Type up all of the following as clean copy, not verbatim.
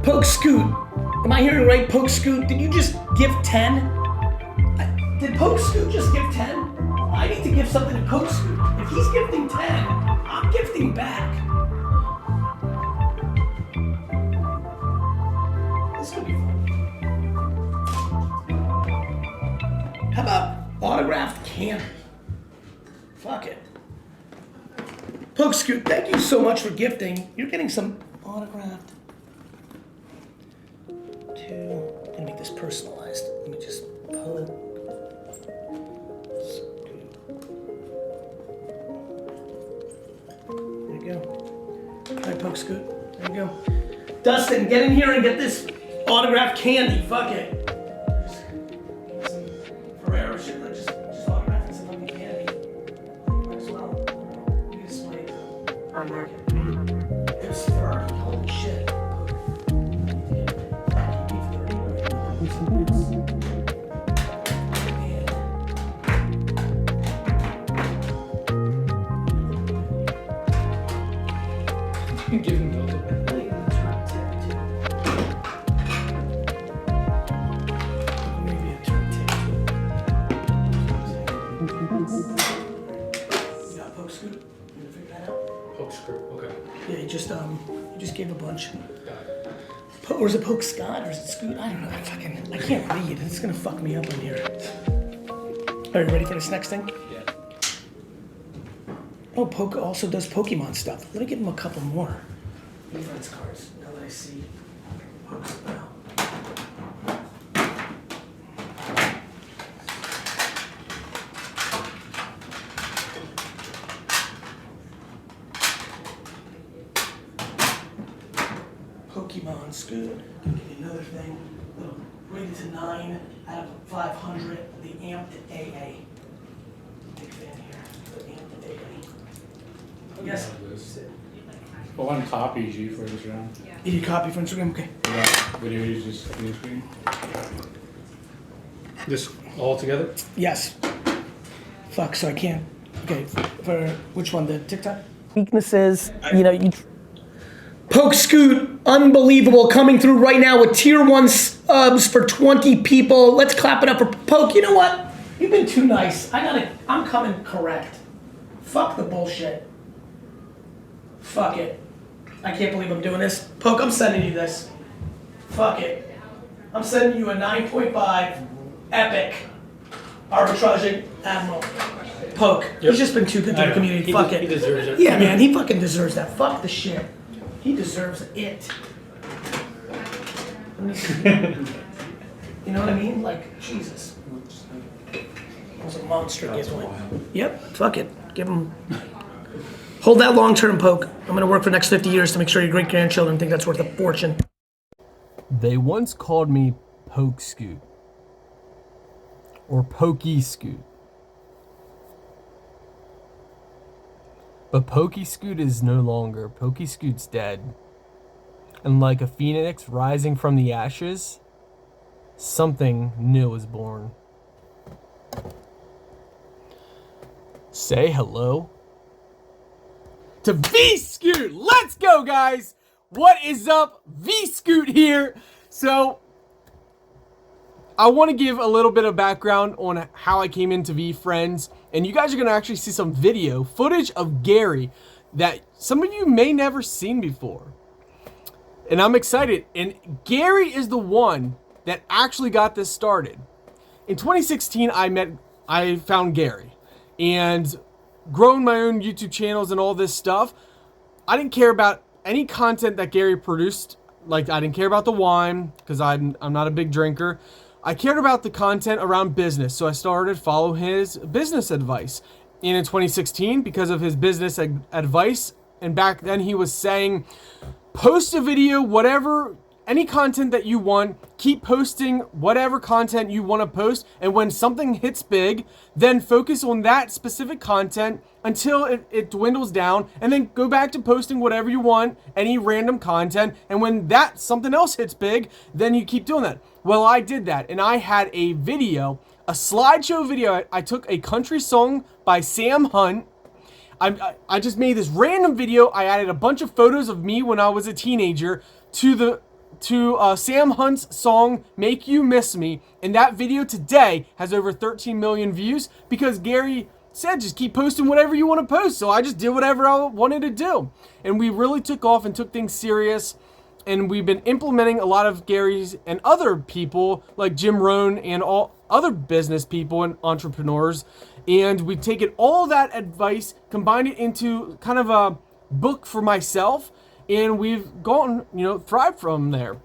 Poke Scoot. Am I hearing right? Poke Scoot, did you just give 10? Did Poke Scoot just give 10? I need to give something to Poke Scoot. If he's gifting 10, I'm gifting back. This could be fun. How about autographed candy? Fuck it. Poke Scoot, thank you so much for gifting. You're getting some autographed. I'm gonna make this personalized. Let me just Poke Scoot. There you go. Try Poke Scoot. There you go. Dustin, get in here and get this autographed candy. Fuck it. Ferrero shit. Just autograph some fucking candy. Might as well. You just wait. It's fur. Holy shit. You give him those. Maybe a turn tip. You got Poke Scoot? You gonna figure that out? Poke Scoot, okay. Yeah, you just gave a bunch. Or is it Poke Scott or is it Scoot? I don't know. I can't read. It's gonna fuck me up on here. Are you ready for this next thing? Yeah. Oh, Poke also does Pokemon stuff. Let me give him a couple more. Veefriends cards. Now that I see Poke's now. Pokemon Scoot. Give me another thing. Rated to 9 out of 500. The Amped AA. Big fan here. The Amped AA. Yes. Well, one copies you for this round. You need a copy for Instagram? Okay. Yeah. Video is just green screen. This all together? Yes. Fuck, so I can't. Okay, for which one? The TikTok? Weaknesses, you Poke Scoot, unbelievable, coming through right now with tier 1 subs for 20 people. Let's clap it up for Poke. You know what? You've been too nice. I'm coming correct. Fuck the bullshit. Fuck it. I can't believe I'm doing this. Poke, I'm sending you this. Fuck it. I'm sending you a 9.5 epic arbitraging admiral. Poke. Yep. He's just been too good to the community. Fuck it. He deserves it. Yeah, man, he fucking deserves that. Fuck the shit. He deserves it. You know what I mean? Like, Jesus. That was a monster giveaway. Yep, fuck it. Give him. Hold that long-term, Poke. I'm gonna work for the next 50 years to make sure your great-grandchildren think that's worth a fortune. They once called me Poke Scoot. Or Pokey Scoot. But Pokey Scoot is no longer. Pokey Scoot's dead. And like a phoenix rising from the ashes, something new is born. Say hello to V-Scoot. Let's go, guys. What is up? V-Scoot here. So, I want to give a little bit of background on how I came into Veefriends, and you guys are going to actually see some video footage of Gary that some of you may never seen before. And I'm excited. And Gary is the one that actually got this started. In 2016, I found Gary, and grown my own YouTube channels and all this stuff. I didn't care about any content that Gary produced. Like, I didn't care about the wine because I'm not a big drinker. I cared about the content around business, so I started follow his business advice. And in 2016, because of his business advice, and back then he was saying, post a video, whatever, any content that you want, keep posting whatever content you want to post, and when something hits big, then focus on that specific content until it dwindles down, and then go back to posting whatever you want, any random content, and when that something else hits big, then you keep doing that. Well, I did that, and I had a video, a slideshow video. I took a country song by Sam Hunt. I just made this random video. I added a bunch of photos of me when I was a teenager to to Sam Hunt's song "Make You Miss Me," and that video today has over 13 million views because Gary said just keep posting whatever you want to post. So I just did whatever I wanted to do, and we really took off and took things serious. And we've been implementing a lot of Gary's and other people like Jim Rohn and all other business people and entrepreneurs. And we've taken all that advice, combined it into kind of a book for myself, and we've gone, thrived from there.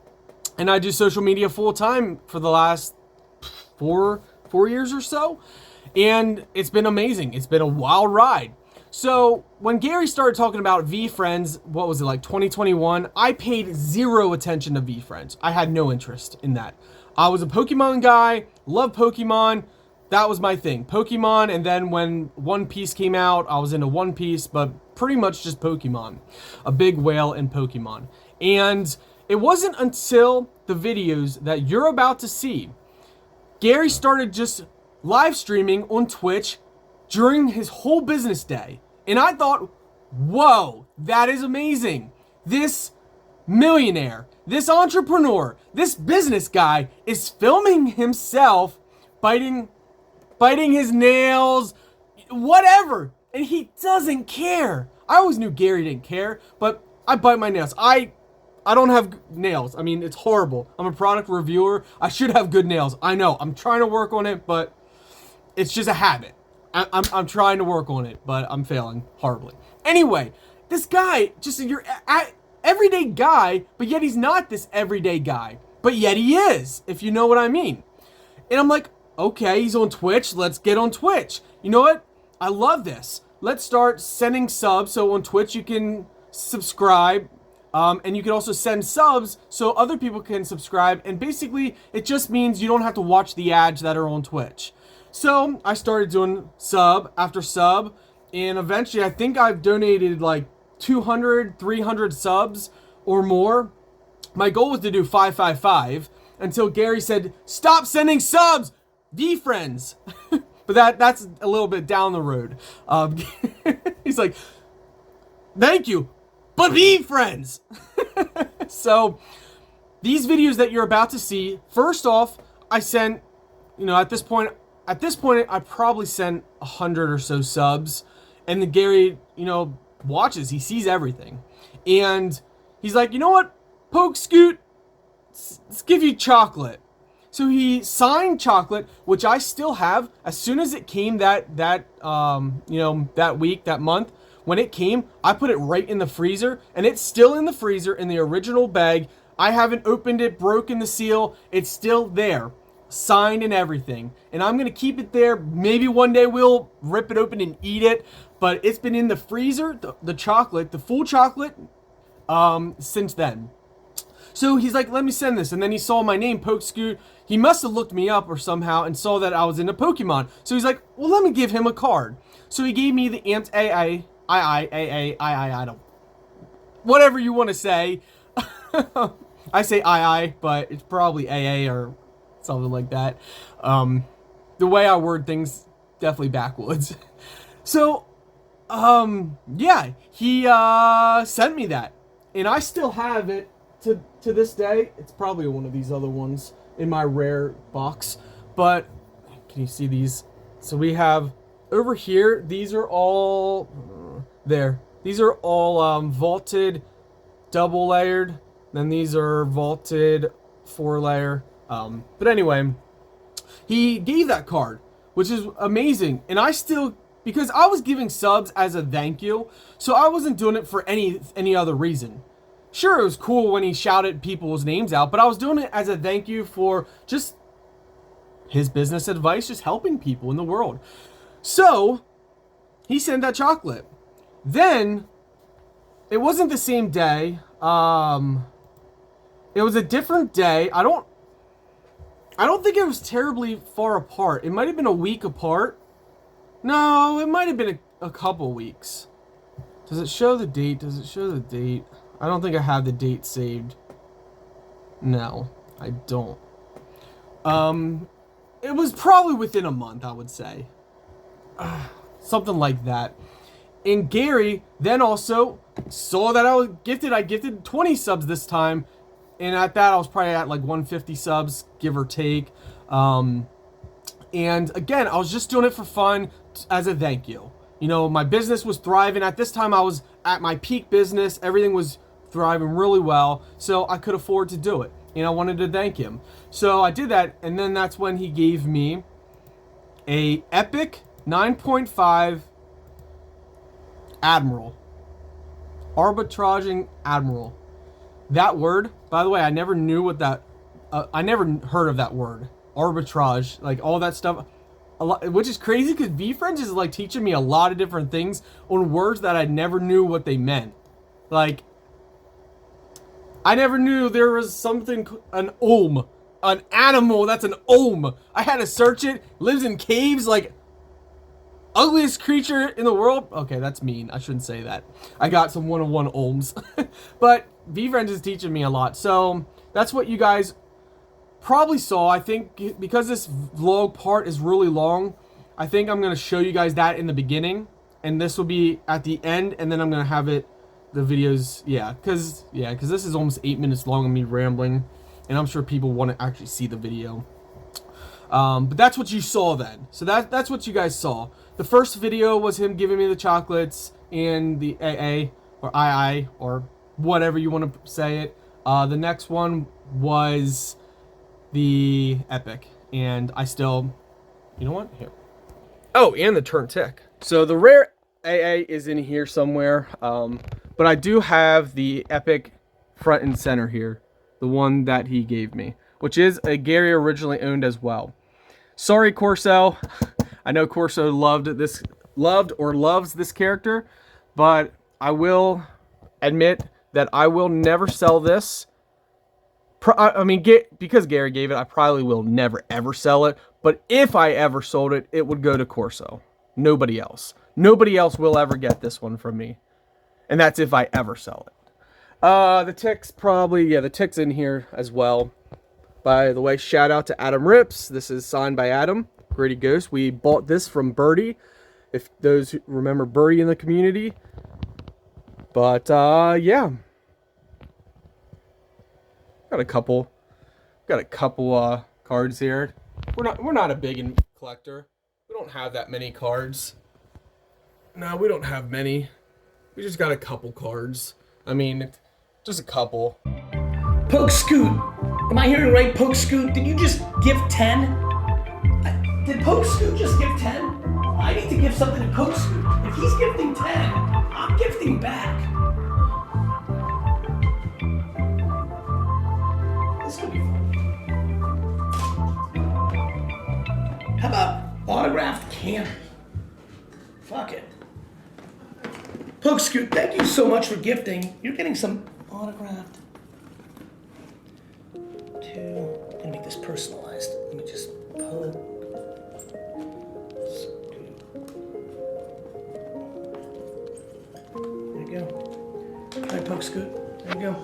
And I do social media full time for the last four years or so. And it's been amazing. It's been a wild ride. So when Gary started talking about Veefriends, what was it, like 2021? I paid zero attention to Veefriends. I had no interest in that. I was a Pokemon guy, loved Pokemon. That was my thing, Pokemon. And then when One Piece came out, I was into One Piece, but pretty much just Pokemon. A big whale in Pokemon. And it wasn't until the videos that you're about to see, Gary started just live streaming on Twitch during his whole business day. And I thought, whoa, that is amazing. This millionaire, this entrepreneur, this business guy is filming himself biting his nails, whatever. And he doesn't care. I always knew Gary didn't care, but I bite my nails. I don't have nails. I mean, it's horrible. I'm a product reviewer. I should have good nails. I know. I'm trying to work on it, but it's just a habit. I'm trying to work on it, but I'm failing horribly. Anyway, this guy, just your everyday guy, but yet he's not this everyday guy. But yet he is, if you know what I mean. And I'm like, okay, he's on Twitch. Let's get on Twitch. You know what? I love this. Let's start sending subs. So on Twitch, you can subscribe. And you can also send subs so other people can subscribe. And basically, it just means you don't have to watch the ads that are on Twitch. So I started doing sub after sub, and eventually I think I've donated like 200, 300 subs or more. My goal was to do 555 until Gary said, stop sending subs, Veefriends. But that's a little bit down the road. He's like, thank you, but Veefriends. So these videos that you're about to see, first off, I sent, at this point, I probably sent 100 or so subs, and then Gary, watches. He sees everything, and he's like, you know what, Poke Scoot, let's give you chocolate. So he signed chocolate, which I still have. As soon as it came that week, that month, when it came, I put it right in the freezer, and it's still in the freezer in the original bag. I haven't opened it, broken the seal. It's still there. Signed and everything, and I'm gonna keep it there. Maybe one day we'll rip it open and eat it, but it's been in the freezer, the chocolate, the full chocolate, since then. So he's like, let me send this, and then he saw my name, Poke Scoot. He must have looked me up or somehow and saw that I was into Pokemon. So he's like, well, let me give him a card. So he gave me the Amped I don't, whatever you want to say. I say I, but it's probably AA or something like that. The way I word things, definitely backwoods. So, yeah, he sent me that, and I still have it to this day. It's probably one of these other ones in my rare box, but can you see these? So we have over here, these are all there. These are all vaulted, double layered. Then these are vaulted 4-layer. But anyway, he gave that card, which is amazing. And I still, because I was giving subs as a thank you, so I wasn't doing it for any other reason. Sure, it was cool when he shouted people's names out, but I was doing it as a thank you for just his business advice, just helping people in the world. So he sent that chocolate. Then it wasn't the same day. It was a different day. I don't think it was terribly far apart. It might have been a week apart. No, it might have been a couple weeks. Does it show the date? Does it show the date? I don't think I have the date saved. No, I don't. It was probably within a month, I would say. Something like that. And Gary then also saw that I was gifted. I gifted 20 subs this time. And at that, I was probably at like 150 subs, give or take. And again, I was just doing it for fun as a thank you. You know, my business was thriving. At this time, I was at my peak business. Everything was thriving really well, so I could afford to do it. And I wanted to thank him. So I did that, and then that's when he gave me a epic 9.5 Admiral. Arbitraging Admiral. That word, by the way, I never knew what that... I never heard of that word. Arbitrage, like all that stuff. A lot, which is crazy because Veefriends is like teaching me a lot of different things on words that I never knew what they meant. Like, I never knew there was something, an ohm. An animal, that's an ohm. I had to search it. Lives in caves, like, ugliest creature in the world. Okay, that's mean. I shouldn't say that. I got some 101 ohms. But Veefriends is teaching me a lot. So, that's what you guys probably saw. I think because this vlog part is really long, I think I'm going to show you guys that in the beginning. And this will be at the end. And then I'm going to have it, the videos, because this is almost 8 minutes long of me rambling. And I'm sure people want to actually see the video. But that's what you saw then. So that's what you guys saw. The first video was him giving me the chocolates and the AA or II or whatever you want to say it. The next one was the epic, and I still, you know what? Here. Oh, and the turn tick. So the rare AA is in here somewhere, but I do have the epic front and center here, the one that he gave me, which is a Gary originally owned as well. Sorry, Corso. I know Corso loved or loves this character, but I will admit that I will never sell this. I mean, because Gary gave it, I probably will never ever sell it. But if I ever sold it, it would go to Corso. Nobody else. Nobody else will ever get this one from me. And that's if I ever sell it. The tick's probably, the tick's in here as well. By the way, shout out to Adam Rips. This is signed by Adam. Grady Ghost. We bought this from Birdie. If those who remember Birdie in the community. But, yeah. Got a couple cards here. We're not a big collector. We don't have that many cards. No, we don't have many. We just got a couple cards. I mean, just a couple. Poke Scoot. Am I hearing right? Poke Scoot. Did you just give 10? Did Poke Scoot just give 10? I need to give something to Poke Scoot. If he's gifting 10, I'm gifting back. This could be fun. How about autographed candy? Fuck it. Poke Scoot, thank you so much for gifting. You're getting some autographed. I'm gonna make this personalized. Let me just Poke Scoot. There you go. All right, Poke Scoot. There you go.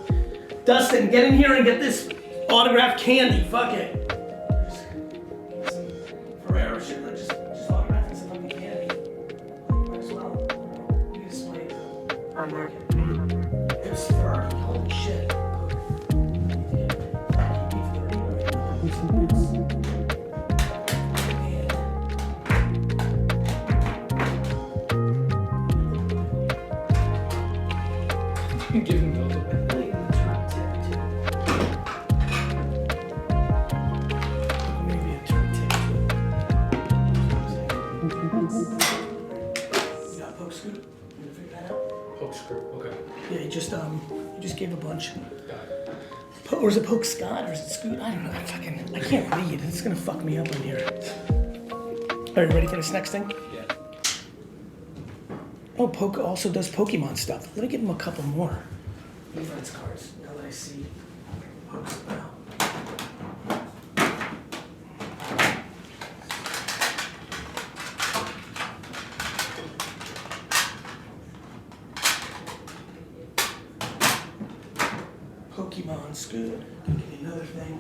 Dustin, get in here and get this autographed candy. Fuck it. Some Ferrero shit. Just autograph some fucking candy. Might as well. You just wait. It's fur. Holy shit. Give him those away. Maybe a turn tip. You got Poke Scoot? You gonna figure that out? Poke Scoot, okay. Yeah, you just gave a bunch. Or is it Poke Scott or is it Scoot? I don't know. I can't read. It's gonna fuck me up on here. Are you ready for this next thing? Yeah. Oh, Poke also does Pokemon stuff. Let me give him a couple more. Veefriends cards. Now that I see Poke's now. Pokemon Scoot. Gonna give you another thing.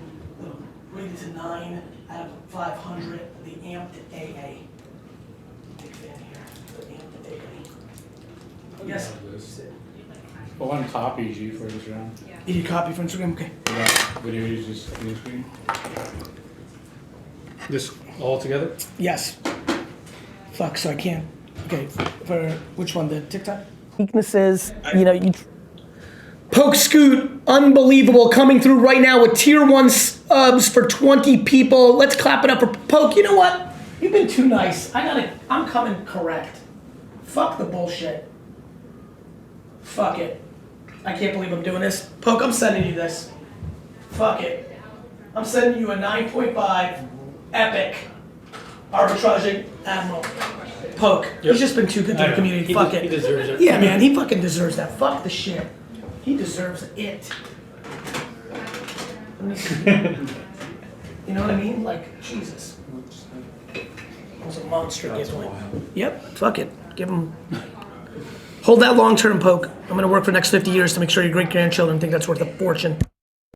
Rated to 9 out of 500. The Amped AA. Big fan here. The Amped AA. Yes. For one copy, Veefriends round. You need a copy for Instagram? Okay. Video is just green screen. This all together? Yes. Fuck, so I can't. Okay, for which one? The TikTok? Weaknesses, you Poke Scoot, unbelievable, coming through right now with tier 1 subs for 20 people. Let's clap it up for Poke. You know what? You've been too nice. I'm coming correct. Fuck the bullshit. Fuck it. I can't believe I'm doing this. Poke, I'm sending you this. Fuck it. I'm sending you a 9.5 epic arbitraging admiral. Poke. Yep. He's just been too good to the community. Fuck it. He deserves it. Yeah, man, he fucking deserves that. Fuck the shit. He deserves it. Let me see. You know what I mean? Like, Jesus. That was a monster giveaway. Yep, fuck it. Give him. Hold that long term, Poke. I'm gonna work for the next 50 years to make sure your great grandchildren think that's worth a fortune.